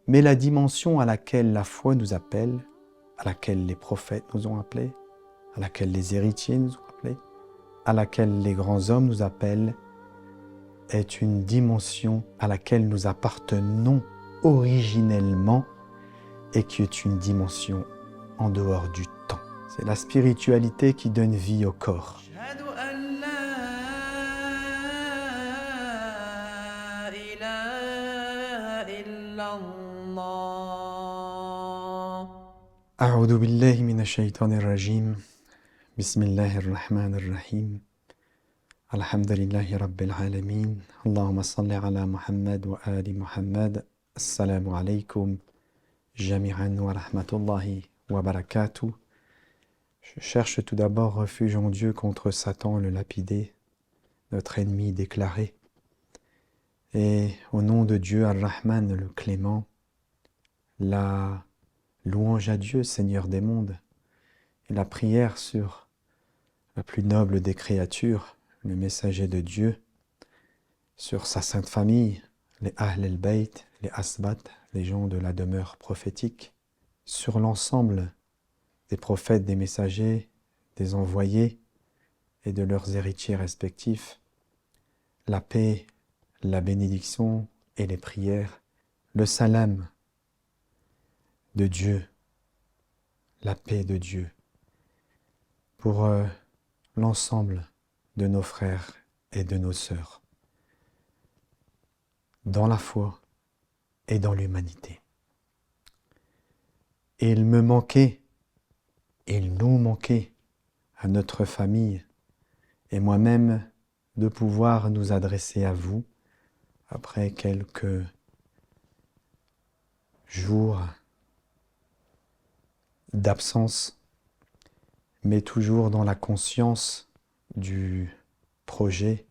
mais la dimension à laquelle la foi nous appelle, à laquelle les prophètes nous ont appelés, à laquelle les héritiers nous ont appelés, à laquelle les grands hommes nous appellent, est une dimension à laquelle nous appartenons originellement et qui est une dimension en dehors du temps. C'est la spiritualité qui donne vie au corps. أعوذ بالله من الشيطان الرجيم بسم الله الرحمن الرحيم الحمد لله رب العالمين اللهم صل على محمد وآل محمد السلام عليكم جميعا ورحمة الله وبركاته. Je cherche tout d'abord refuge en Dieu contre Satan le lapidé, notre ennemi déclaré. Et au nom de Dieu, Ar-Rahman le clément, la louange à Dieu, Seigneur des mondes, et la prière sur la plus noble des créatures, le messager de Dieu, sur sa sainte famille, les Ahl el-Bayt, les Asbat, les gens de la demeure prophétique, sur l'ensemble des prophètes, des messagers, des envoyés et de leurs héritiers respectifs, la paix, la bénédiction et les prières, le salam de Dieu, la paix de Dieu, pour l'ensemble de nos frères et de nos sœurs, dans la foi et dans l'humanité. Il me manquait, il nous manquait à notre famille et moi-même de pouvoir nous adresser à vous après quelques jours d'absence, mais toujours dans la conscience du projet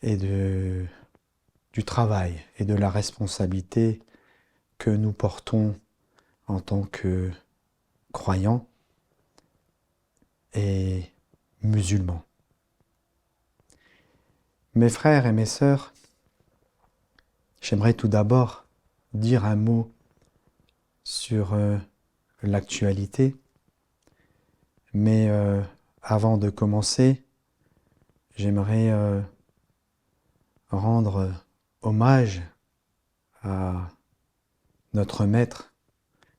et du travail et de la responsabilité que nous portons en tant que croyants et musulmans. Mes frères et mes sœurs, j'aimerais tout d'abord dire un mot sur l'actualité, mais avant de commencer, j'aimerais rendre hommage à notre maître,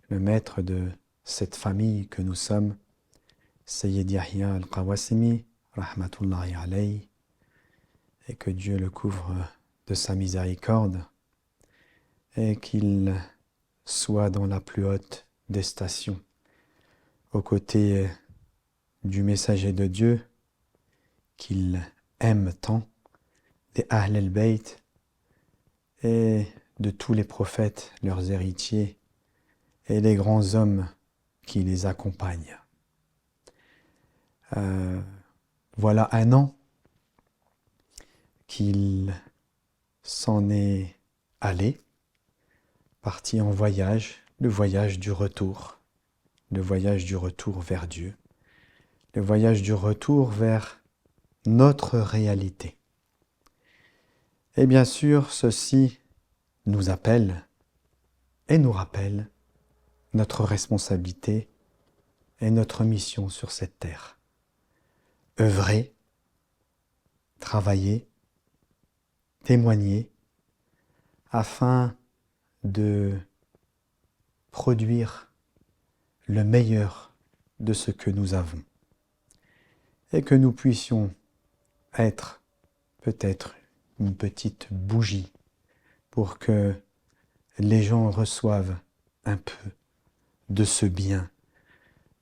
le maître de cette famille que nous sommes, Sayyid Yahya al-Qawasimi, rahmatullahi alayhi, et que Dieu le couvre de sa miséricorde, et qu'il soit dans la plus haute des stations, aux côtés du messager de Dieu, qu'il aime tant, des Ahl el-Bayt, et de tous les prophètes, leurs héritiers, et les grands hommes qui les accompagnent. Voilà un an qu'il s'en est allé, parti en voyage, le voyage du retour vers Dieu, le voyage du retour vers notre réalité. Et bien sûr, ceci nous appelle et nous rappelle notre responsabilité et notre mission sur cette terre. Œuvrer, travailler, témoigner, afin de produire le meilleur de ce que nous avons. Et que nous puissions être peut-être une petite bougie pour que les gens reçoivent un peu de ce bien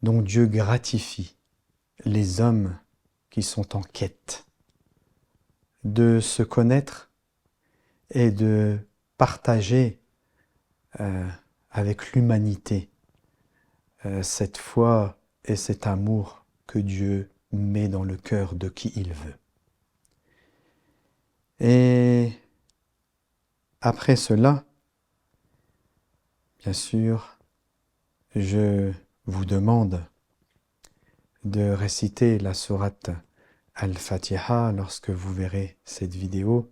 dont Dieu gratifie les hommes qui sont en quête de se connaître et de partager avec l'humanité cette foi et cet amour que Dieu met dans le cœur de qui il veut. Et après cela, bien sûr, je vous demande de réciter la sourate Al-Fatiha lorsque vous verrez cette vidéo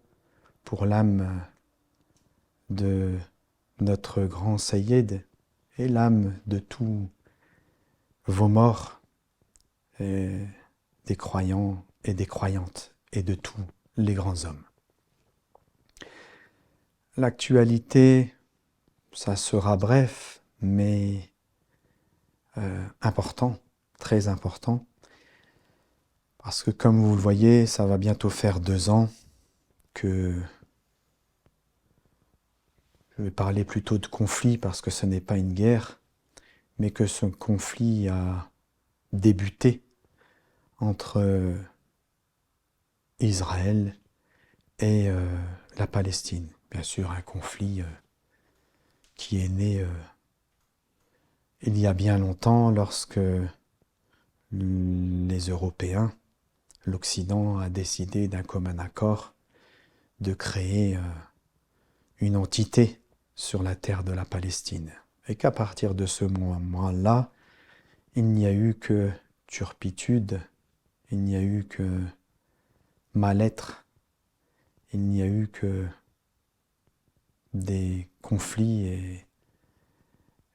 pour l'âme de notre grand Sayyid est l'âme de tous vos morts, et des croyants et des croyantes, et de tous les grands hommes. L'actualité, ça sera bref, mais important, très important, parce que comme vous le voyez, ça va bientôt faire 2 ans que je vais parler plutôt de conflit parce que ce n'est pas une guerre, mais que ce conflit a débuté entre Israël et la Palestine. Bien sûr, un conflit qui est né il y a bien longtemps lorsque les Européens, l'Occident a décidé d'un commun accord de créer une entité sur la terre de la Palestine. Et qu'à partir de ce moment-là, il n'y a eu que turpitude, il n'y a eu que mal-être, il n'y a eu que des conflits et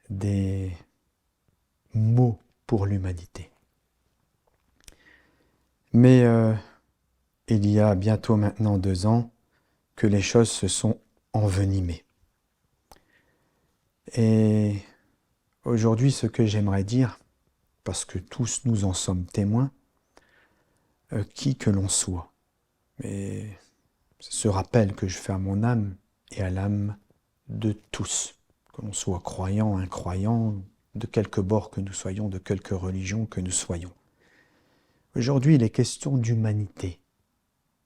des maux pour l'humanité. Mais il y a bientôt maintenant 2 ans que les choses se sont envenimées. Et aujourd'hui, ce que j'aimerais dire, parce que tous nous en sommes témoins, qui que l'on soit, mais ce rappel que je fais à mon âme et à l'âme de tous, que l'on soit croyant, incroyant, de quelque bord que nous soyons, de quelque religion que nous soyons. Aujourd'hui, il est question d'humanité,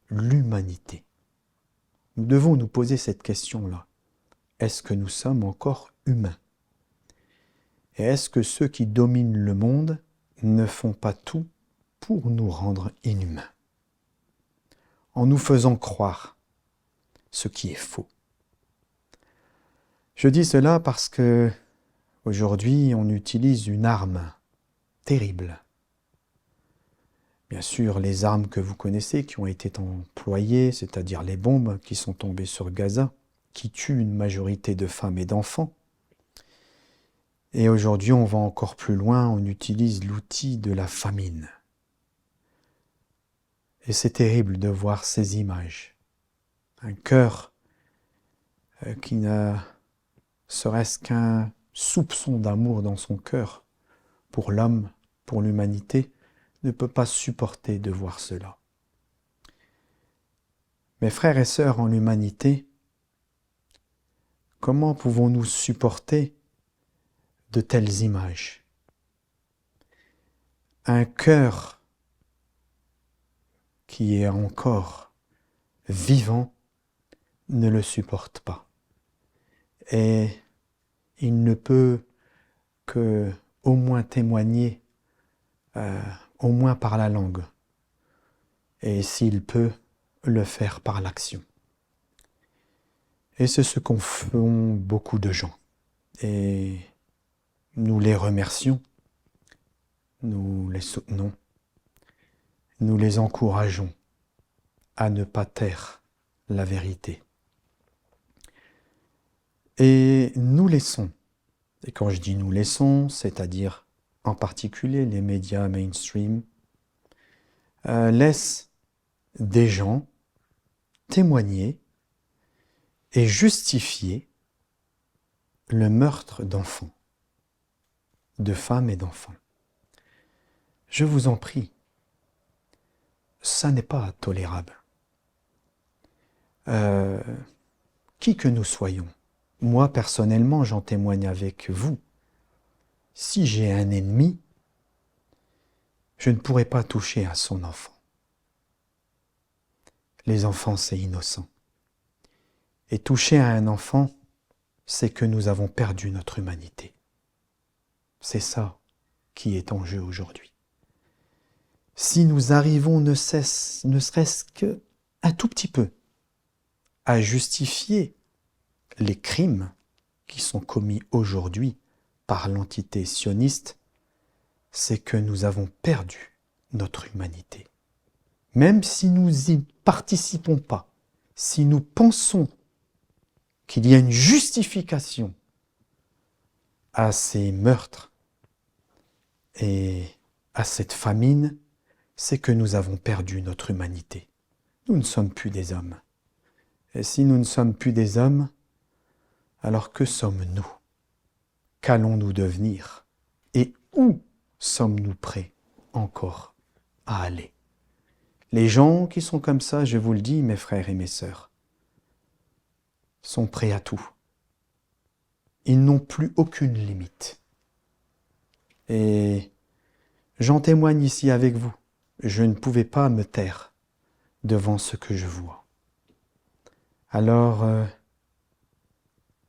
l'humanité. Nous devons nous poser cette question-là. Est-ce que nous sommes encore humains? Et est-ce que ceux qui dominent le monde ne font pas tout pour nous rendre inhumains, en nous faisant croire ce qui est faux? Je dis cela parce que aujourd'hui, on utilise une arme terrible. Bien sûr, les armes que vous connaissez, qui ont été employées, c'est-à-dire les bombes qui sont tombées sur Gaza, qui tuent une majorité de femmes et d'enfants. Et aujourd'hui, on va encore plus loin, on utilise l'outil de la famine. Et c'est terrible de voir ces images. Un cœur qui n'a serait-ce qu'un soupçon d'amour dans son cœur pour l'homme, pour l'humanité, ne peut pas supporter de voir cela. Mes frères et sœurs en l'humanité, comment pouvons-nous supporter de telles images? Un cœur qui est encore vivant ne le supporte pas. Et il ne peut que au moins témoigner, au moins par la langue, et s'il peut, le faire par l'action. Et c'est ce qu'en font beaucoup de gens. Et nous les remercions, nous les soutenons, nous les encourageons à ne pas taire la vérité. Et nous laissons, et quand je dis nous laissons, c'est-à-dire en particulier les médias mainstream, laissent des gens témoigner et justifier le meurtre d'enfants, de femmes et d'enfants. Je vous en prie, ça n'est pas tolérable. Qui que nous soyons, moi personnellement j'en témoigne avec vous, si j'ai un ennemi, je ne pourrai pas toucher à son enfant. Les enfants, c'est innocent. Et toucher à un enfant, c'est que nous avons perdu notre humanité. C'est ça qui est en jeu aujourd'hui. Si nous arrivons ne serait-ce qu'un tout petit peu à justifier les crimes qui sont commis aujourd'hui par l'entité sioniste, c'est que nous avons perdu notre humanité. Même si nous n'y participons pas, si nous pensons qu'il y a une justification à ces meurtres et à cette famine, c'est que nous avons perdu notre humanité. Nous ne sommes plus des hommes. Et si nous ne sommes plus des hommes, alors que sommes-nous? Qu'allons-nous devenir? Et où sommes-nous prêts encore à aller? Les gens qui sont comme ça, je vous le dis, mes frères et mes sœurs, sont prêts à tout. Ils n'ont plus aucune limite. Et j'en témoigne ici avec vous. Je ne pouvais pas me taire devant ce que je vois. Alors,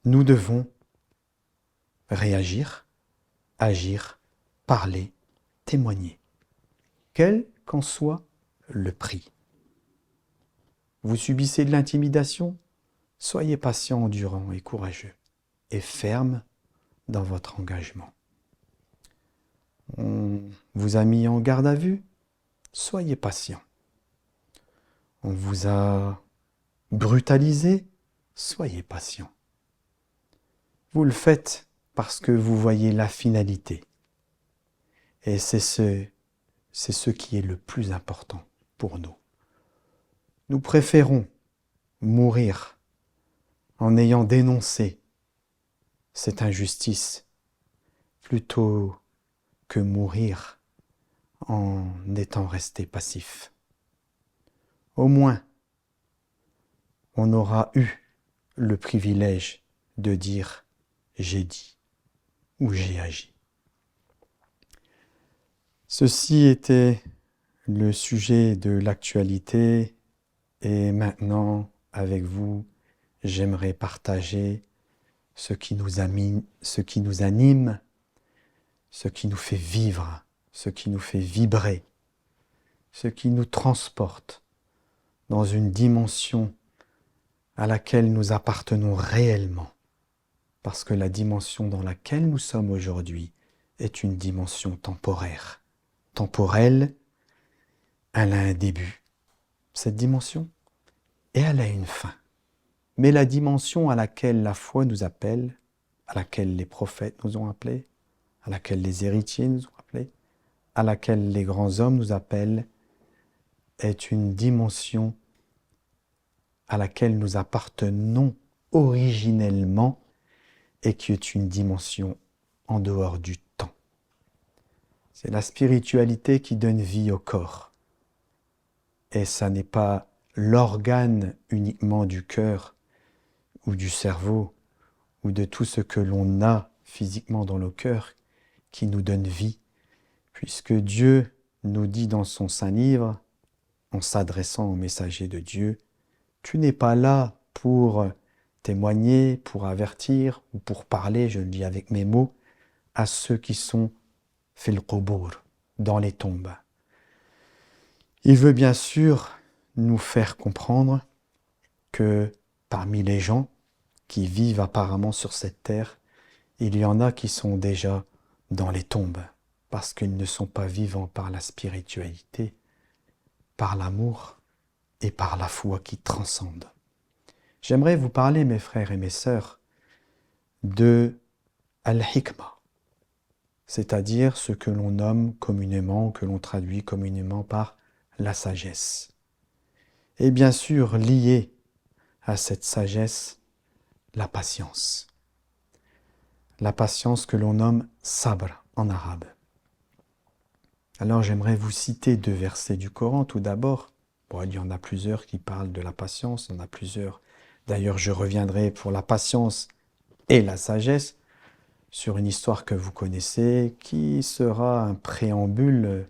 nous devons réagir, agir, parler, témoigner, quel qu'en soit le prix. Vous subissez de l'intimidation? Soyez patient, endurant et courageux, et ferme dans votre engagement. On vous a mis en garde à vue? Soyez patient. On vous a brutalisé? Soyez patient. Vous le faites parce que vous voyez la finalité. Et c'est ce qui est le plus important pour nous. Nous préférons mourir en ayant dénoncé cette injustice plutôt que mourir en étant resté passif. Au moins, on aura eu le privilège de dire « j'ai dit » ou « j'ai agi ». Ceci était le sujet de l'actualité et maintenant, avec vous, j'aimerais partager ce qui nous anime, ce qui nous fait vivre, ce qui nous fait vibrer, ce qui nous transporte dans une dimension à laquelle nous appartenons réellement. Parce que la dimension dans laquelle nous sommes aujourd'hui est une dimension temporaire. Temporelle, elle a un début, cette dimension, et elle a une fin. Mais la dimension à laquelle la foi nous appelle, à laquelle les prophètes nous ont appelés, à laquelle les héritiers nous ont appelés, à laquelle les grands hommes nous appellent, est une dimension à laquelle nous appartenons originellement et qui est une dimension en dehors du temps. C'est la spiritualité qui donne vie au corps. Et ça n'est pas l'organe uniquement du cœur ou du cerveau ou de tout ce que l'on a physiquement dans le cœur qui nous donne vie, puisque Dieu nous dit dans son Saint-Livre, en s'adressant au messager de Dieu, « Tu n'es pas là pour témoigner, pour avertir ou pour parler, je le dis avec mes mots, à ceux qui sont fil qubur, dans les tombes. » Il veut bien sûr nous faire comprendre que parmi les gens qui vivent apparemment sur cette terre, il y en a qui sont déjà dans les tombes, parce qu'ils ne sont pas vivants par la spiritualité, par l'amour et par la foi qui transcende. J'aimerais vous parler, mes frères et mes sœurs, de Al-Hikmah, c'est-à-dire ce que l'on nomme communément, que l'on traduit communément par la sagesse. Et bien sûr, lié à cette sagesse, la patience. La patience que l'on nomme sabr en arabe. Alors j'aimerais vous citer 2 versets du Coran tout d'abord. Bon, il y en a plusieurs qui parlent de la patience, il y en a plusieurs. D'ailleurs, je reviendrai pour la patience et la sagesse sur une histoire que vous connaissez qui sera un préambule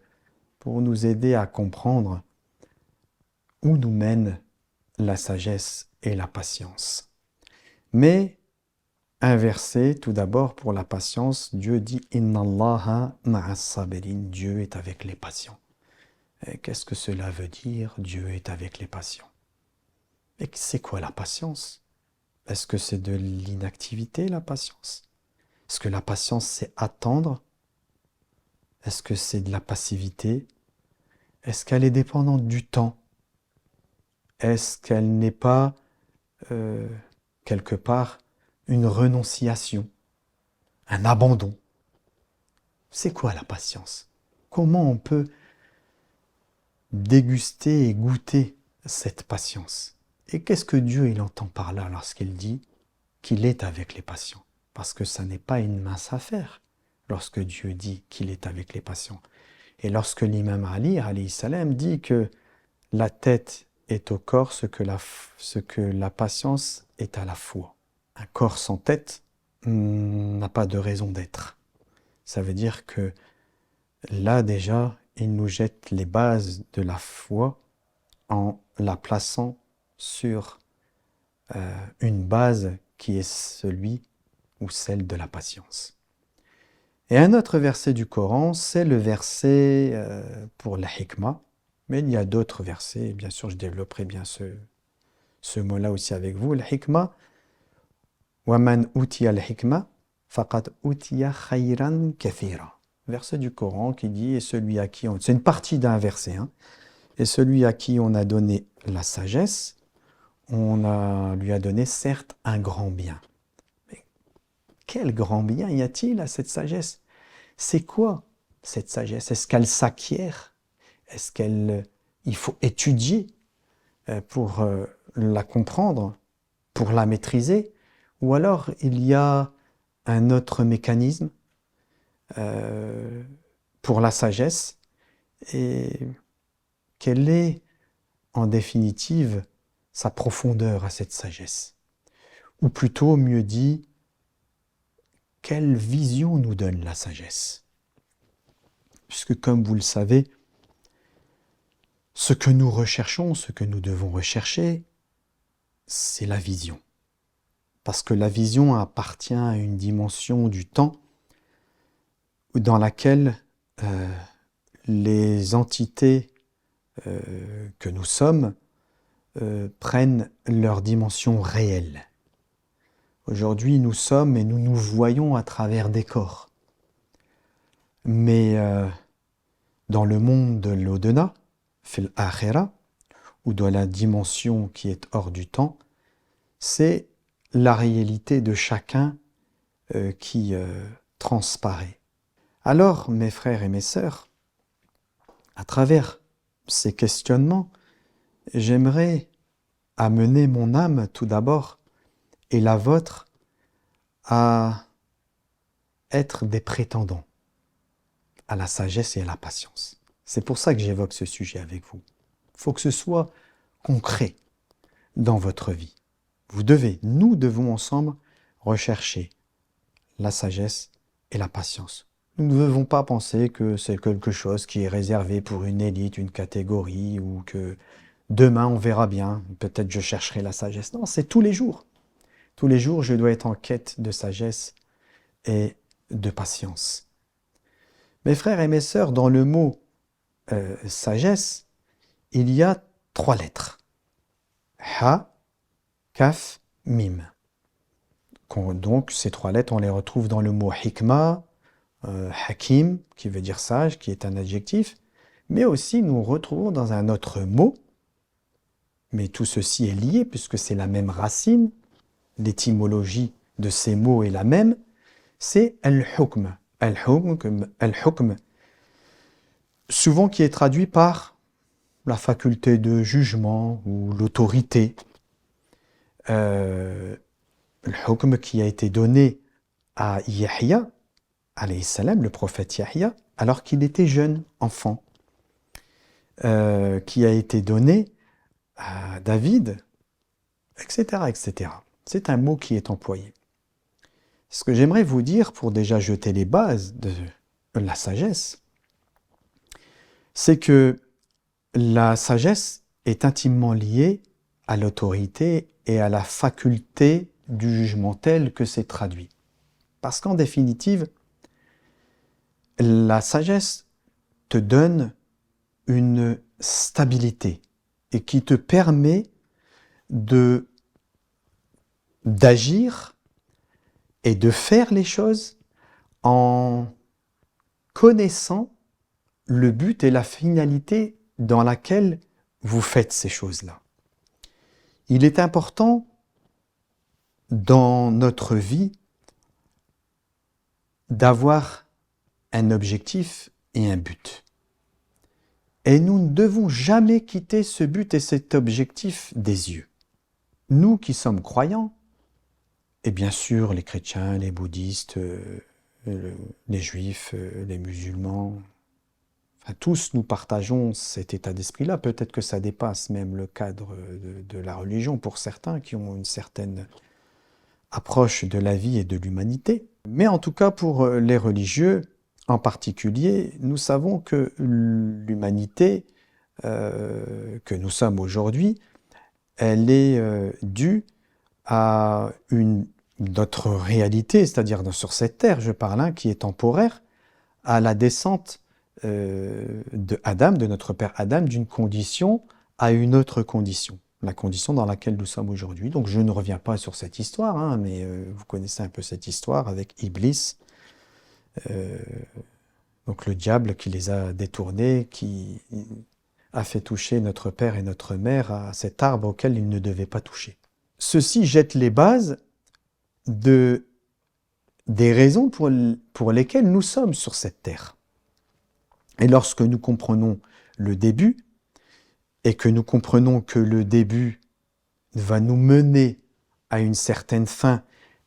pour nous aider à comprendre où nous mène la sagesse et la patience. Mais un verset, tout d'abord, pour la patience, Dieu dit « Inna Allaha ma'as sabirin » Dieu est avec les patients. Et qu'est-ce que cela veut dire « Dieu est avec les patients » Et c'est quoi la patience? Est-ce que c'est de l'inactivité, la patience? Est-ce que la patience, c'est attendre? Est-ce que c'est de la passivité? Est-ce qu'elle est dépendante du temps? Est-ce qu'elle n'est pas quelque part une renonciation, un abandon. C'est quoi la patience? Comment on peut déguster et goûter cette patience? Et qu'est-ce que Dieu il entend par là lorsqu'il dit qu'il est avec les patients? Parce que ça n'est pas une mince affaire lorsque Dieu dit qu'il est avec les patients. Et lorsque l'imam Ali, alayhi salam, dit que la tête est au corps ce que la patience est à la foi. Un corps sans tête n'a pas de raison d'être. Ça veut dire que là déjà, il nous jette les bases de la foi en la plaçant sur une base qui est celui ou celle de la patience. Et un autre verset du Coran, c'est le verset pour la hikmah, mais il y a d'autres versets, et bien sûr je développerai bien ce mot-là aussi avec vous. La hikmah, وَمَنْ أُوتِيَ الْحِكْمَةَ فَقَدْ أُوتِيَ خَيْرًا كَثِيرًا. Verset du Coran qui dit, et celui à qui c'est une partie d'un verset, hein, et celui à qui on a donné la sagesse, lui a donné certes un grand bien. Mais quel grand bien y a-t-il à cette sagesse? C'est quoi cette sagesse? Est-ce qu'elle s'acquiert? Est-ce il faut étudier pour la comprendre, pour la maîtriser? Ou alors il y a un autre mécanisme pour la sagesse? Et quelle est en définitive sa profondeur à cette sagesse? Ou plutôt, mieux dit, quelle vision nous donne la sagesse? Puisque comme vous le savez, ce que nous recherchons, ce que nous devons rechercher, c'est la vision. Parce que la vision appartient à une dimension du temps dans laquelle les entités que nous sommes prennent leur dimension réelle. Aujourd'hui, nous sommes et nous nous voyons à travers des corps. Mais dans le monde de l'au-delà, fil akhira, ou dans la dimension qui est hors du temps, c'est la réalité de chacun qui transparaît. Alors, mes frères et mes sœurs, à travers ces questionnements, j'aimerais amener mon âme tout d'abord et la vôtre à être des prétendants à la sagesse et à la patience. C'est pour ça que j'évoque ce sujet avec vous. Il faut que ce soit concret dans votre vie. Nous devons ensemble rechercher la sagesse et la patience. Nous ne devons pas penser que c'est quelque chose qui est réservé pour une élite, une catégorie, ou que demain on verra bien, peut-être je chercherai la sagesse. Non, c'est tous les jours. Tous les jours, je dois être en quête de sagesse et de patience. Mes frères et mes sœurs, dans le mot sagesse, il y a 3 lettres. Ha, Kaf, Mim. Donc, ces 3 lettres, on les retrouve dans le mot hikmah, hakim, qui veut dire sage, qui est un adjectif, mais aussi nous retrouvons dans un autre mot, mais tout ceci est lié puisque c'est la même racine, l'étymologie de ces mots est la même, c'est al-hukm. Al-hukm, souvent qui est traduit par la faculté de jugement ou l'autorité. Al-hukm qui a été donné à Yahya, alayhi salam, le prophète Yahya, alors qu'il était jeune enfant, qui a été donné à David, etc., etc. C'est un mot qui est employé. Ce que j'aimerais vous dire, pour déjà jeter les bases de la sagesse, c'est que la sagesse est intimement liée à l'autorité et à la faculté du jugement tel que c'est traduit. Parce qu'en définitive, la sagesse te donne une stabilité et qui te permet d'agir et de faire les choses en connaissant le but et la finalité dans laquelle vous faites ces choses-là. Il est important dans notre vie d'avoir un objectif et un but. Et nous ne devons jamais quitter ce but et cet objectif des yeux. Nous qui sommes croyants, et bien sûr les chrétiens, les bouddhistes, les juifs, les musulmans, enfin, tous nous partageons cet état d'esprit-là. Peut-être que ça dépasse même le cadre de la religion pour certains qui ont une certaine approche de la vie et de l'humanité. Mais en tout cas, pour les religieux en particulier, nous savons que l'humanité que nous sommes aujourd'hui, elle est due à notre réalité, c'est-à-dire sur cette terre, je parle, hein, qui est temporaire, à la descente de Adam, de notre père Adam, d'une condition à une autre condition, la condition dans laquelle nous sommes aujourd'hui. Donc je ne reviens pas sur cette histoire, hein, mais vous connaissez un peu cette histoire avec Iblis, donc le diable qui les a détournés, qui a fait toucher notre père et notre mère à cet arbre auquel ils ne devaient pas toucher. Ceci jette les bases des raisons pour lesquelles nous sommes sur cette terre. Et lorsque nous comprenons le début, et que nous comprenons que le début va nous mener à une certaine fin,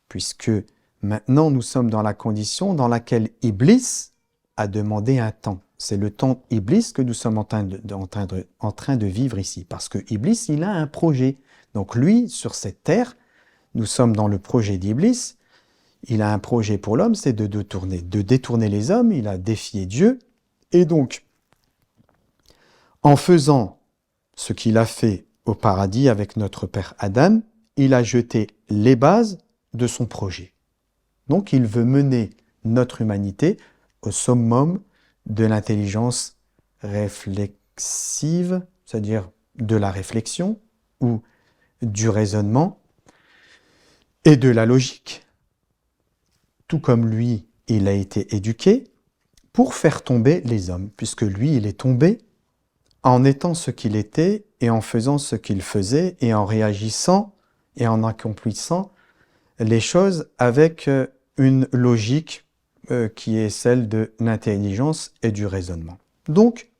puisque maintenant nous sommes dans la condition dans laquelle Iblis a demandé un temps. C'est le temps Iblis que nous sommes en train de vivre ici, parce que Iblis, il a un projet. Donc lui, sur cette terre, nous sommes dans le projet d'Iblis, il a un projet pour l'homme, c'est de détourner les hommes, il a défié Dieu, et donc, en faisant ce qu'il a fait au paradis avec notre père Adam, il a jeté les bases de son projet. Donc il veut mener notre humanité au summum de l'intelligence réflexive, c'est-à-dire de la réflexion ou du raisonnement et de la logique, tout comme lui, il a été éduqué pour faire tomber les hommes, puisque lui, il est tombé en étant ce qu'il était et en faisant ce qu'il faisait et en réagissant et en accomplissant les choses avec une logique qui est celle de l'intelligence et du raisonnement. Donc,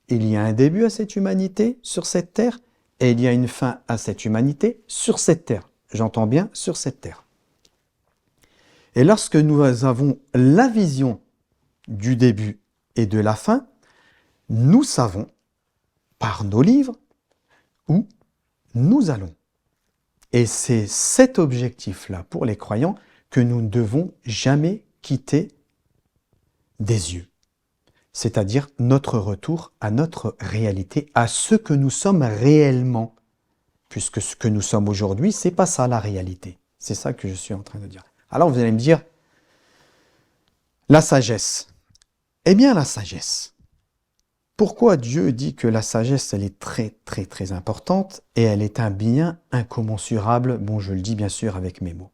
il y a un début à cette humanité sur cette terre et il y a une fin à cette humanité sur cette terre. J'entends bien sur cette terre. Et lorsque nous avons la vision du début et de la fin, nous savons, par nos livres, où nous allons. Et c'est cet objectif-là, pour les croyants, que nous ne devons jamais quitter des yeux. C'est-à-dire notre retour à notre réalité, à ce que nous sommes réellement. Puisque ce que nous sommes aujourd'hui, c'est pas ça la réalité. C'est ça que je suis en train de dire. Alors vous allez me dire, la sagesse. Eh bien la sagesse. Pourquoi Dieu dit que la sagesse, elle est très très très importante et elle est un bien incommensurable? Bon, je le dis bien sûr avec mes mots.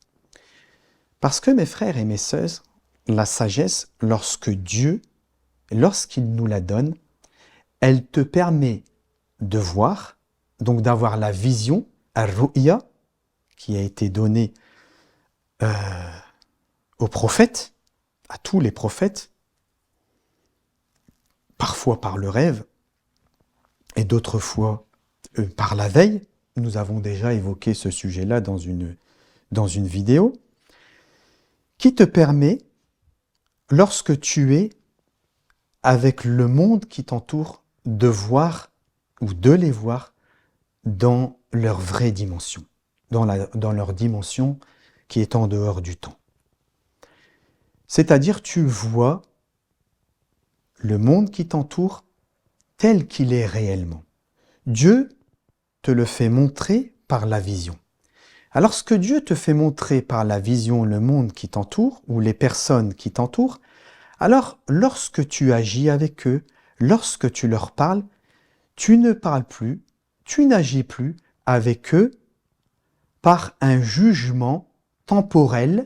Parce que mes frères et mes sœurs, la sagesse, lorsqu'il nous la donne, elle te permet de voir, donc d'avoir la vision, ar-ru'ya, qui a été donnée aux prophètes, à tous les prophètes, parfois par le rêve, et d'autres fois par la veille. Nous avons déjà évoqué ce sujet-là dans une vidéo, qui te permet, lorsque tu es avec le monde qui t'entoure, de voir ou de les voir dans leur vraie dimension, dans leur dimension qui est en dehors du temps. C'est-à-dire, tu vois le monde qui t'entoure tel qu'il est réellement. Dieu te le fait montrer par la vision. Alors, ce que Dieu te fait montrer par la vision le monde qui t'entoure, ou les personnes qui t'entourent, alors lorsque tu agis avec eux, lorsque tu leur parles, tu ne parles plus, tu n'agis plus avec eux par un jugement temporel,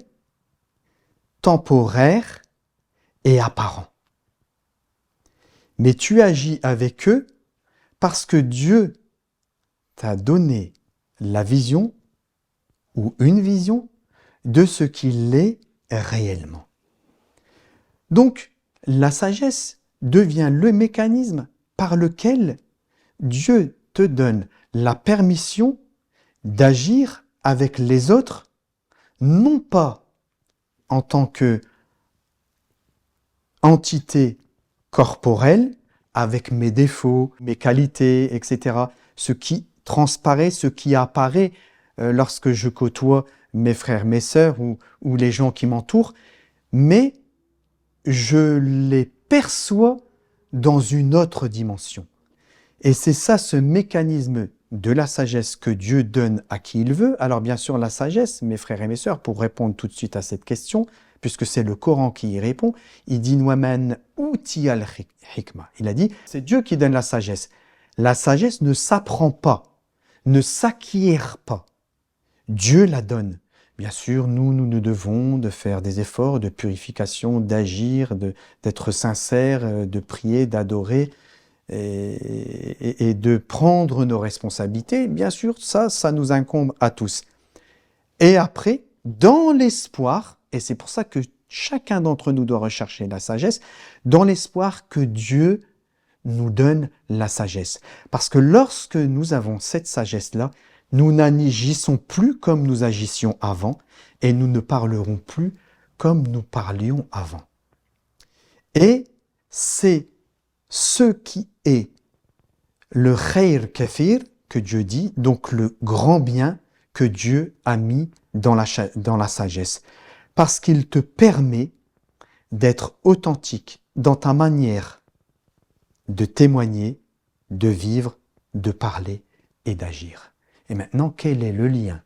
temporaire et apparent. Mais tu agis avec eux parce que Dieu t'a donné la vision ou une vision de ce qu'il est réellement. Donc, la sagesse devient le mécanisme par lequel Dieu te donne la permission d'agir avec les autres, non pas en tant que entité corporelle, avec mes défauts, mes qualités, etc. Ce qui transparaît, ce qui apparaît lorsque je côtoie mes frères, mes sœurs ou les gens qui m'entourent, mais je les perçois dans une autre dimension. Et c'est ça, ce mécanisme de la sagesse que Dieu donne à qui il veut. Alors bien sûr, la sagesse, mes frères et mes sœurs, pour répondre tout de suite à cette question, puisque c'est le Coran qui y répond, il dit « Waman uti al-hikma ». Il a dit, c'est Dieu qui donne la sagesse. La sagesse ne s'apprend pas, ne s'acquiert pas. Dieu la donne. Bien sûr, nous devons de faire des efforts de purification, d'agir, d'être sincères, de prier, d'adorer et de prendre nos responsabilités. Bien sûr, ça nous incombe à tous. Et après, dans l'espoir, et c'est pour ça que chacun d'entre nous doit rechercher la sagesse, dans l'espoir que Dieu nous donne la sagesse. Parce que lorsque nous avons cette sagesse-là, nous n'agissons plus comme nous agissions avant et nous ne parlerons plus comme nous parlions avant. Et c'est ce qui est le khayr kathir que Dieu dit, donc le grand bien que Dieu a mis dans la sagesse. Parce qu'il te permet d'être authentique dans ta manière de témoigner, de vivre, de parler et d'agir. Et maintenant, quel est le lien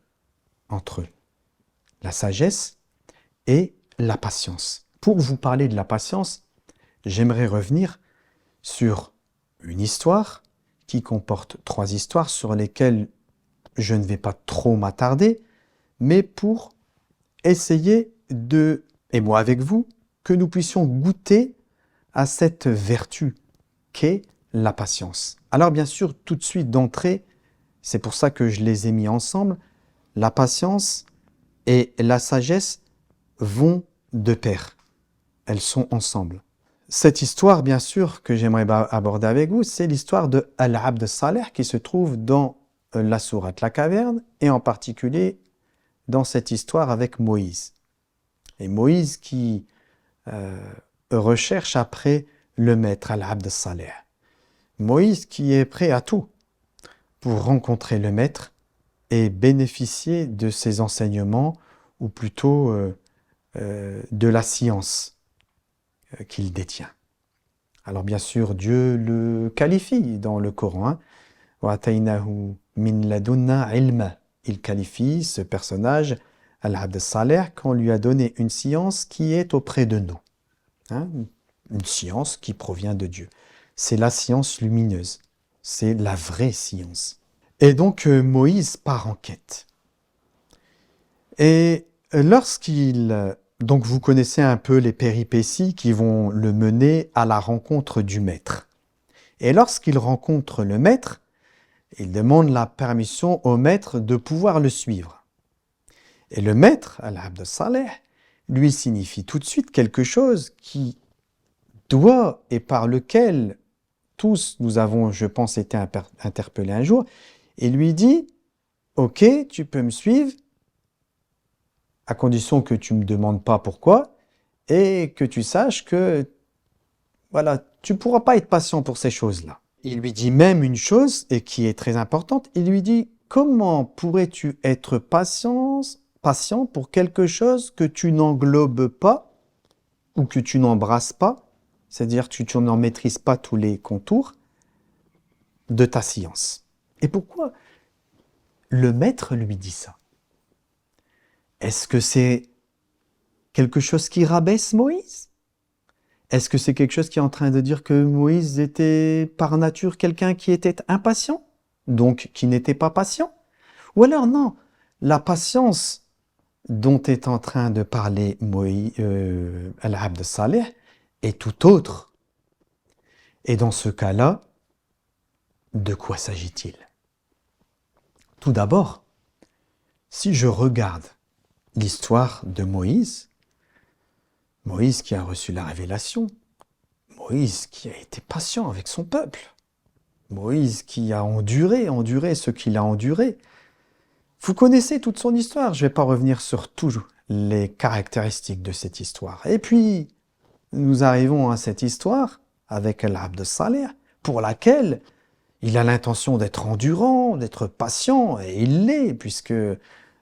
entre la sagesse et la patience? Pour vous parler de la patience, j'aimerais revenir sur une histoire qui comporte 3 histoires sur lesquelles je ne vais pas trop m'attarder, mais pour essayer et moi avec vous, que nous puissions goûter à cette vertu qu'est la patience. Alors bien sûr, tout de suite d'entrée, c'est pour ça que je les ai mis ensemble, la patience et la sagesse vont de pair. Elles sont ensemble. Cette histoire, bien sûr, que j'aimerais aborder avec vous, c'est l'histoire de Al-Abd Saleh qui se trouve dans la sourate La Caverne et en particulier dans cette histoire avec Moïse. Et Moïse qui recherche après le maître Al-Abd Saleh. Moïse qui est prêt à tout pour rencontrer le maître et bénéficier de ses enseignements, ou plutôt de la science qu'il détient. Alors bien sûr, Dieu le qualifie dans le Coran. وَأَتَيْنَاهُ مِنْ لَدُنَّا عِلْمًا. Il qualifie ce personnage, Al-Abd Saleh, qu'on lui a donné une science qui est auprès de nous. Une science qui provient de Dieu. C'est la science lumineuse. C'est la vraie science. Et donc Moïse part en quête. Et donc vous connaissez un peu les péripéties qui vont le mener à la rencontre du maître. Et lorsqu'il rencontre le maître, il demande la permission au maître de pouvoir le suivre. Et le maître, Al-Abd Saleh, lui signifie tout de suite quelque chose qui doit et par lequel tous nous avons, je pense, été interpellés un jour. Il lui dit, ok, tu peux me suivre, à condition que tu ne me demandes pas pourquoi, et que tu saches que, voilà, tu ne pourras pas être patient pour ces choses-là. Il lui dit même une chose, et qui est très importante, il lui dit, comment pourrais-tu être patient pour quelque chose que tu n'englobes pas, ou que tu n'embrasses pas, c'est-à-dire que tu n'en maîtrises pas tous les contours de ta science. Et pourquoi le maître lui dit ça? Est-ce que c'est quelque chose qui rabaisse Moïse? Est-ce que c'est quelque chose qui est en train de dire que Moïse était par nature quelqu'un qui était impatient, donc qui n'était pas patient? Ou alors non, la patience dont est en train de parler Al-Abd Saleh est tout autre. Et dans ce cas-là, de quoi s'agit-il? Tout d'abord, si je regarde l'histoire de Moïse, Moïse qui a reçu la révélation, Moïse qui a été patient avec son peuple, Moïse qui a enduré ce qu'il a enduré. Vous connaissez toute son histoire, je ne vais pas revenir sur toutes les caractéristiques de cette histoire. Et puis, nous arrivons à cette histoire avec l'Abd Saleh, pour laquelle il a l'intention d'être endurant, d'être patient, et il l'est, puisque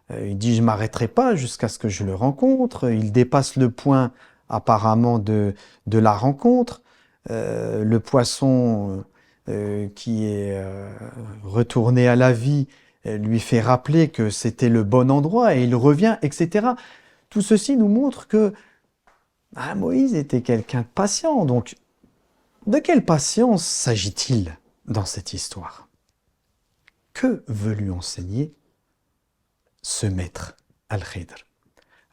il dit « je ne m'arrêterai pas jusqu'à ce que je le rencontre ». Il dépasse le point apparemment de la rencontre. Le poisson qui est retourné à la vie lui fait rappeler que c'était le bon endroit et il revient, etc. Tout ceci nous montre que Moïse était quelqu'un de patient. Donc, de quelle patience s'agit-il dans cette histoire? Que veut lui enseigner ce maître Al-Khidr?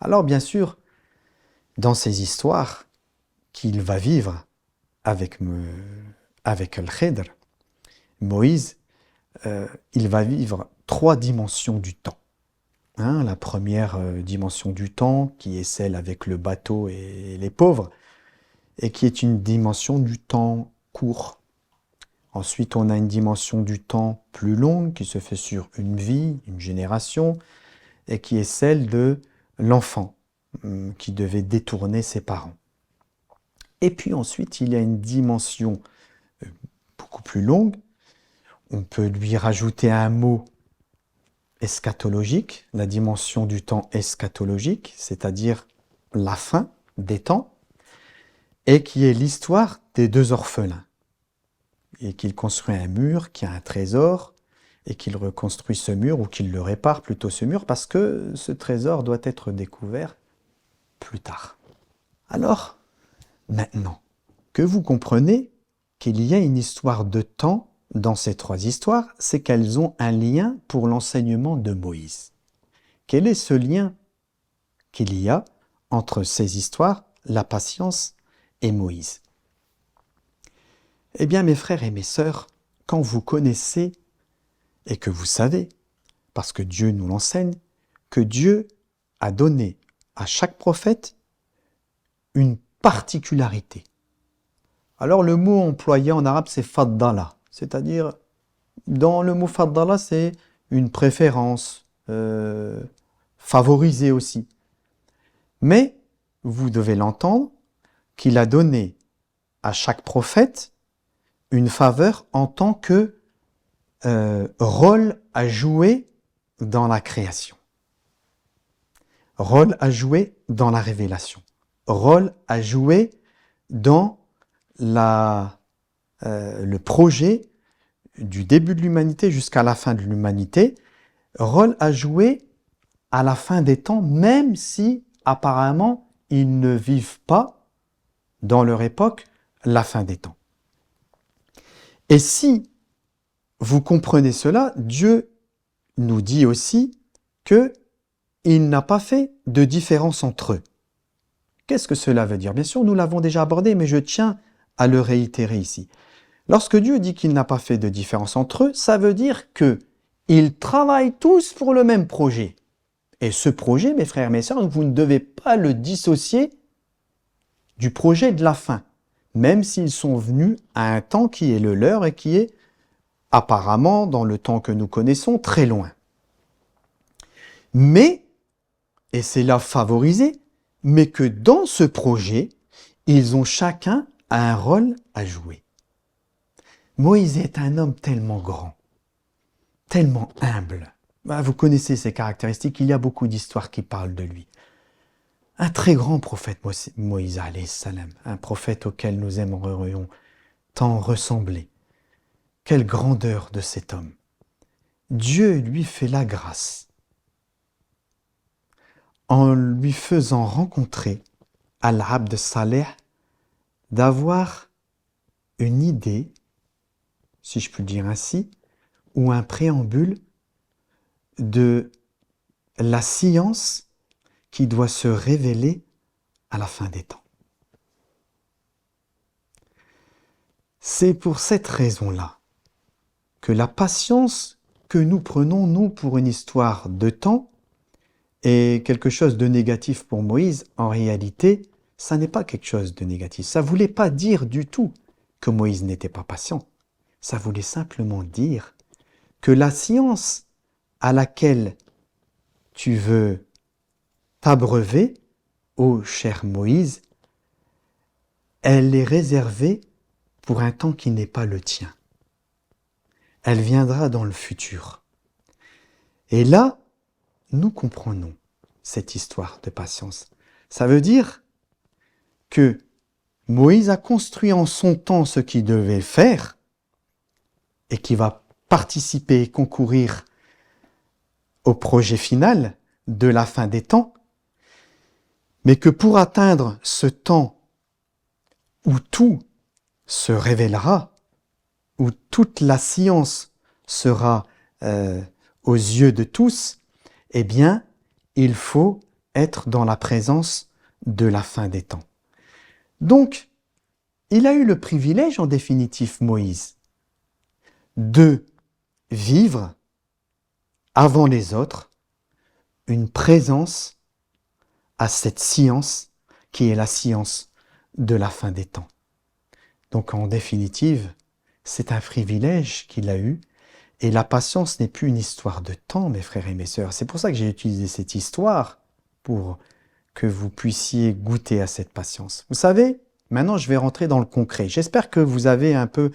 Alors, bien sûr, dans ces histoires qu'il va vivre avec Al-Khidr, Moïse, il va vivre 3 dimensions du temps. La première dimension du temps, qui est celle avec le bateau et les pauvres, et qui est une dimension du temps court. Ensuite, on a une dimension du temps plus longue, qui se fait sur une vie, une génération, et qui est celle de l'enfant, qui devait détourner ses parents. Et puis ensuite, il y a une dimension beaucoup plus longue. On peut lui rajouter un mot eschatologique, la dimension du temps eschatologique, c'est-à-dire la fin des temps, et qui est l'histoire des 2 orphelins. Et qu'il construit un mur qui a un trésor, et qu'il reconstruit ce mur, ou qu'il le répare plutôt ce mur, parce que ce trésor doit être découvert plus tard. Alors, maintenant, que vous comprenez qu'il y a une histoire de temps dans ces 3 histoires, c'est qu'elles ont un lien pour l'enseignement de Moïse. Quel est ce lien qu'il y a entre ces histoires, la patience et Moïse? Eh bien, mes frères et mes sœurs, quand vous connaissez et que vous savez, parce que Dieu nous l'enseigne, que Dieu a donné à chaque prophète une particularité. Alors le mot employé en arabe, c'est faddala, c'est-à-dire, dans le mot faddala, c'est une préférence, favorisée aussi. Mais vous devez l'entendre, qu'il a donné à chaque prophète une faveur en tant que rôle à jouer dans la création, rôle à jouer dans la révélation, rôle à jouer dans le projet du début de l'humanité jusqu'à la fin de l'humanité, rôle à jouer à la fin des temps, même si apparemment ils ne vivent pas dans leur époque la fin des temps. Et si vous comprenez cela, Dieu nous dit aussi qu'il n'a pas fait de différence entre eux. Qu'est-ce que cela veut dire? Bien sûr, nous l'avons déjà abordé, mais je tiens à le réitérer ici. Lorsque Dieu dit qu'il n'a pas fait de différence entre eux, ça veut dire qu'ils travaillent tous pour le même projet. Et ce projet, mes frères et mes sœurs, vous ne devez pas le dissocier du projet de la fin, même s'ils sont venus à un temps qui est le leur et qui est apparemment, dans le temps que nous connaissons, très loin. Mais, et c'est là favorisé, mais que dans ce projet, ils ont chacun un rôle à jouer. Moïse est un homme tellement grand, tellement humble. Vous connaissez ses caractéristiques, il y a beaucoup d'histoires qui parlent de lui. Un très grand prophète, Moïse alayhi salam, un prophète auquel nous aimerions tant ressembler. Quelle grandeur de cet homme! Dieu lui fait la grâce en lui faisant rencontrer Al-Abd Saleh d'avoir une idée, si je puis le dire ainsi, ou un préambule de la science qui doit se révéler à la fin des temps. C'est pour cette raison-là que la patience que nous prenons, nous, pour une histoire de temps, est quelque chose de négatif pour Moïse, en réalité, ça n'est pas quelque chose de négatif. Ça ne voulait pas dire du tout que Moïse n'était pas patient. Ça voulait simplement dire que la science à laquelle tu veux t'abreuver, ô cher Moïse, elle est réservée pour un temps qui n'est pas le tien. Elle viendra dans le futur. Et là, nous comprenons cette histoire de patience. Ça veut dire que Moïse a construit en son temps ce qu'il devait faire et qui va participer et concourir au projet final de la fin des temps, mais que pour atteindre ce temps où tout se révélera, où toute la science sera aux yeux de tous, eh bien, il faut être dans la présence de la fin des temps. Donc, il a eu le privilège, en définitive, Moïse, de vivre avant les autres une présence à cette science qui est la science de la fin des temps. Donc, en définitive, c'est un privilège qu'il a eu. Et la patience n'est plus une histoire de temps, mes frères et mes sœurs. C'est pour ça que j'ai utilisé cette histoire, pour que vous puissiez goûter à cette patience. Vous savez, maintenant je vais rentrer dans le concret. J'espère que vous avez un peu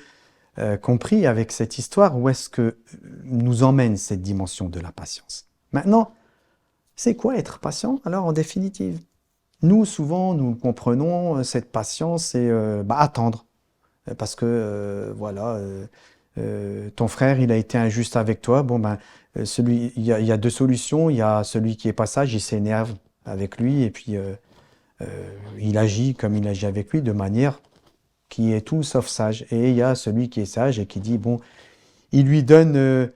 compris avec cette histoire où est-ce que nous emmène cette dimension de la patience. Maintenant, c'est quoi être patient? Alors en définitive, nous souvent nous comprenons cette patience et attendre. Parce que ton frère il a été injuste avec toi, il y a deux solutions, il y a celui qui est pas sage, il s'énerve avec lui et puis il agit comme il agit avec lui de manière qui est tout sauf sage. Et il y a celui qui est sage et qui dit il lui donne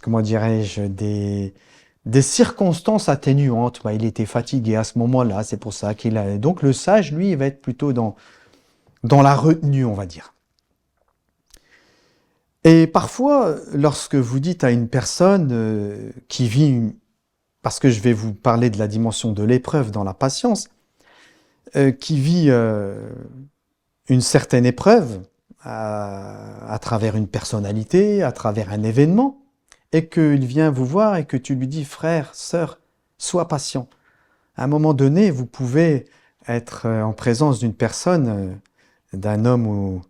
comment dirais-je des circonstances atténuantes. Il était fatigué à ce moment-là, c'est pour ça qu'il a. Donc le sage lui il va être plutôt dans la retenue, on va dire. Et parfois, lorsque vous dites à une personne qui vit, parce que je vais vous parler de la dimension de l'épreuve dans la patience, qui vit une certaine épreuve à travers une personnalité, à travers un événement, et qu'il vient vous voir et que tu lui dis « Frère, sœur, sois patient ». À un moment donné, vous pouvez être en présence d'une personne, d'un homme ou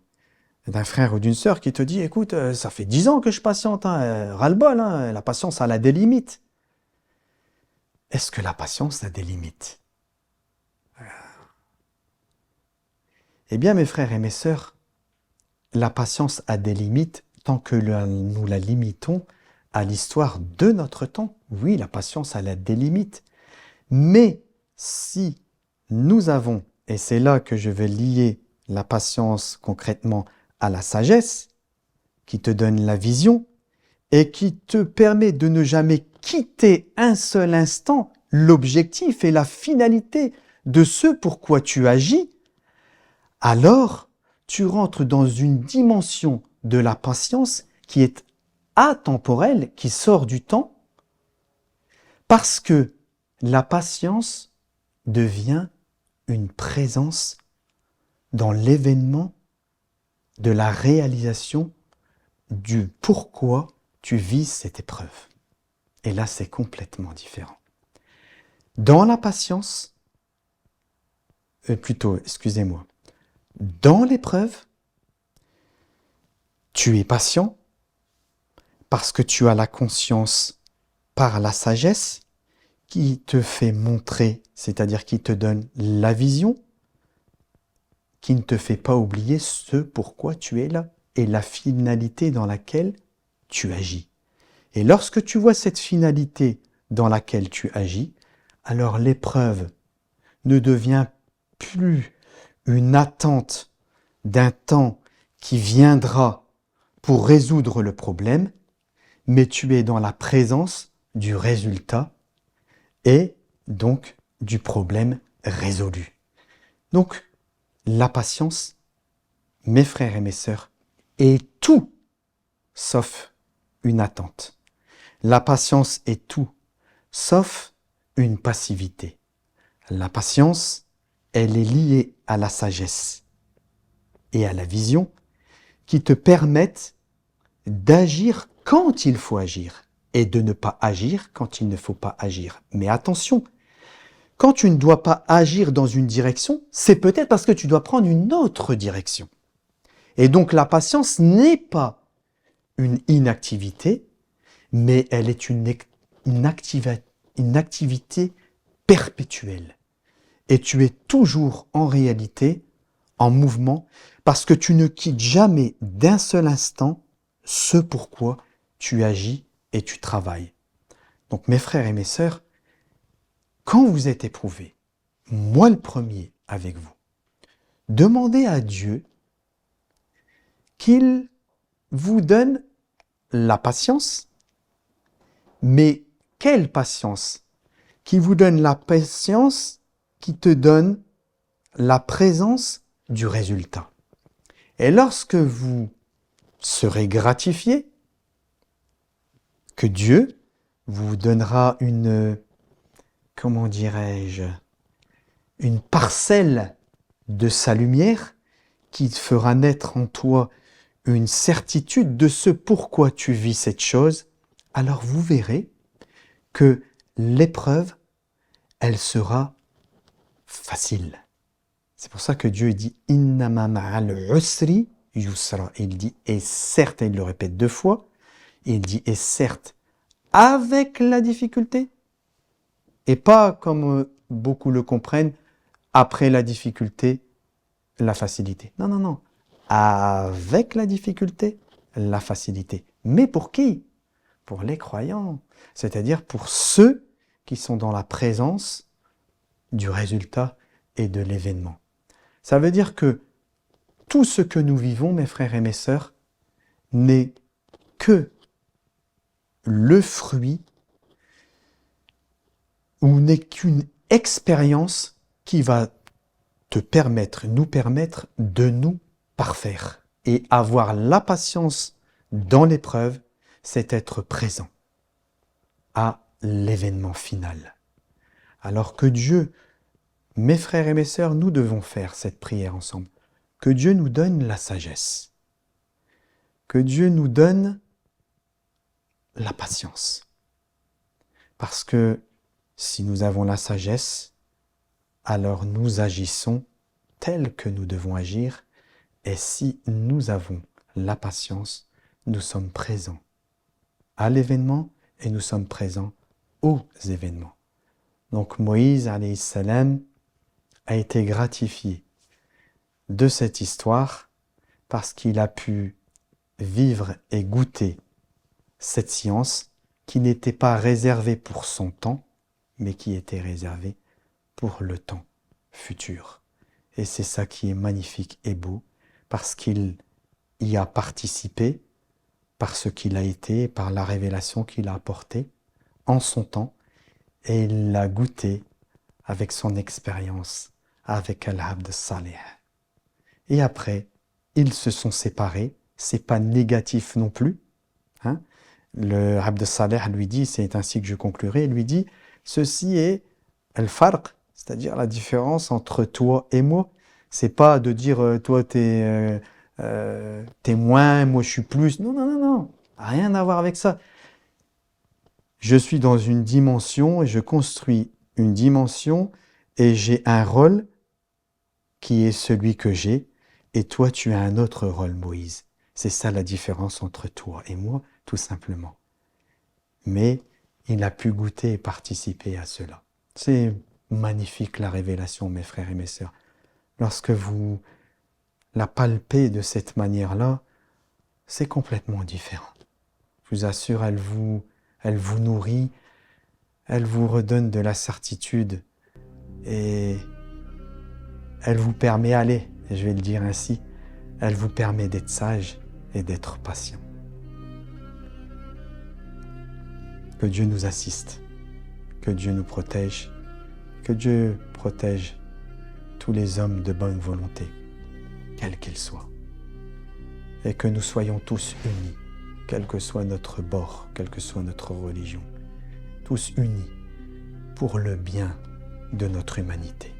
d'un frère ou d'une sœur qui te dit « Écoute, ça fait 10 ans que je patiente, ras-le-bol, la patience, elle a des limites. » Est-ce que la patience a des limites? Eh bien, mes frères et mes sœurs, la patience a des limites tant que nous la limitons à l'histoire de notre temps. Oui, la patience, elle a des limites. Mais si nous avons, et c'est là que je vais lier la patience concrètement à la sagesse, qui te donne la vision et qui te permet de ne jamais quitter un seul instant l'objectif et la finalité de ce pourquoi tu agis, alors tu rentres dans une dimension de la patience qui est atemporelle, qui sort du temps, parce que la patience devient une présence dans l'événement de la réalisation du pourquoi tu vis cette épreuve. Et là, c'est complètement différent. Dans la patience, dans l'épreuve, tu es patient parce que tu as la conscience par la sagesse qui te fait montrer, c'est-à-dire qui te donne la vision, qui ne te fait pas oublier ce pourquoi tu es là et la finalité dans laquelle tu agis. Et lorsque tu vois cette finalité dans laquelle tu agis, alors l'épreuve ne devient plus une attente d'un temps qui viendra pour résoudre le problème, mais tu es dans la présence du résultat et donc du problème résolu. Donc, la patience, mes frères et mes sœurs, est tout sauf une attente. La patience est tout sauf une passivité. La patience, elle est liée à la sagesse et à la vision qui te permettent d'agir quand il faut agir et de ne pas agir quand il ne faut pas agir. Mais attention, quand tu ne dois pas agir dans une direction, c'est peut-être parce que tu dois prendre une autre direction. Et donc la patience n'est pas une inactivité, mais elle est une activité perpétuelle. Et tu es toujours en réalité en mouvement parce que tu ne quittes jamais d'un seul instant ce pourquoi tu agis et tu travailles. Donc mes frères et mes sœurs, quand vous êtes éprouvés, moi le premier avec vous, demandez à Dieu qu'il vous donne la patience, mais quelle patience? Qu'il vous donne la patience qui te donne la présence du résultat. Et lorsque vous serez gratifié, que Dieu vous donnera comment dirais-je, une parcelle de sa lumière qui fera naître en toi une certitude de ce pourquoi tu vis cette chose, alors vous verrez que l'épreuve, elle sera facile. C'est pour ça que Dieu dit « Innama ma'al usri yusra ». Il dit « et certes », et il le répète 2 fois, il dit « et certes » avec la difficulté, et pas comme beaucoup le comprennent, après la difficulté, la facilité. Non, non, non. Avec la difficulté, la facilité. Mais pour qui? Pour les croyants. C'est-à-dire pour ceux qui sont dans la présence du résultat et de l'événement. Ça veut dire que tout ce que nous vivons, mes frères et mes sœurs, n'est que le fruit ou n'est qu'une expérience qui va nous permettre de nous parfaire. Et avoir la patience dans l'épreuve, c'est être présent à l'événement final. Alors que Dieu, mes frères et mes sœurs, nous devons faire cette prière ensemble. Que Dieu nous donne la sagesse. Que Dieu nous donne la patience. Parce que si nous avons la sagesse, alors nous agissons tel que nous devons agir. Et si nous avons la patience, nous sommes présents à l'événement et nous sommes présents aux événements. Donc Moïse, alayhi salam, a été gratifié de cette histoire parce qu'il a pu vivre et goûter cette science qui n'était pas réservée pour son temps, mais qui était réservée pour le temps futur. Et c'est ça qui est magnifique et beau, parce qu'il y a participé, par ce qu'il a été, par la révélation qu'il a apportée en son temps, et il l'a goûté avec son expérience, avec Al-Abd Salih. Et après, ils se sont séparés, c'est pas négatif non plus. Hein? Le Abd Salih lui dit, c'est ainsi que je conclurai, il lui dit, ceci est al-farq, c'est-à-dire la différence entre toi et moi. C'est pas de dire toi t'es moins, moi je suis plus. Non, non, non, non. Rien à voir avec ça. Je suis dans une dimension et je construis une dimension et j'ai un rôle qui est celui que j'ai et toi tu as un autre rôle, Moïse. C'est ça la différence entre toi et moi, tout simplement. Mais il a pu goûter et participer à cela. C'est magnifique la révélation, mes frères et mes sœurs. Lorsque vous la palpez de cette manière-là, c'est complètement différent. Je vous assure, elle vous nourrit, elle vous redonne de la certitude et elle vous permet, allez, je vais le dire ainsi, elle vous permet d'être sage et d'être patient. Que Dieu nous assiste, que Dieu nous protège, que Dieu protège tous les hommes de bonne volonté, quels qu'ils soient, et que nous soyons tous unis, quel que soit notre bord, quelle que soit notre religion, tous unis pour le bien de notre humanité.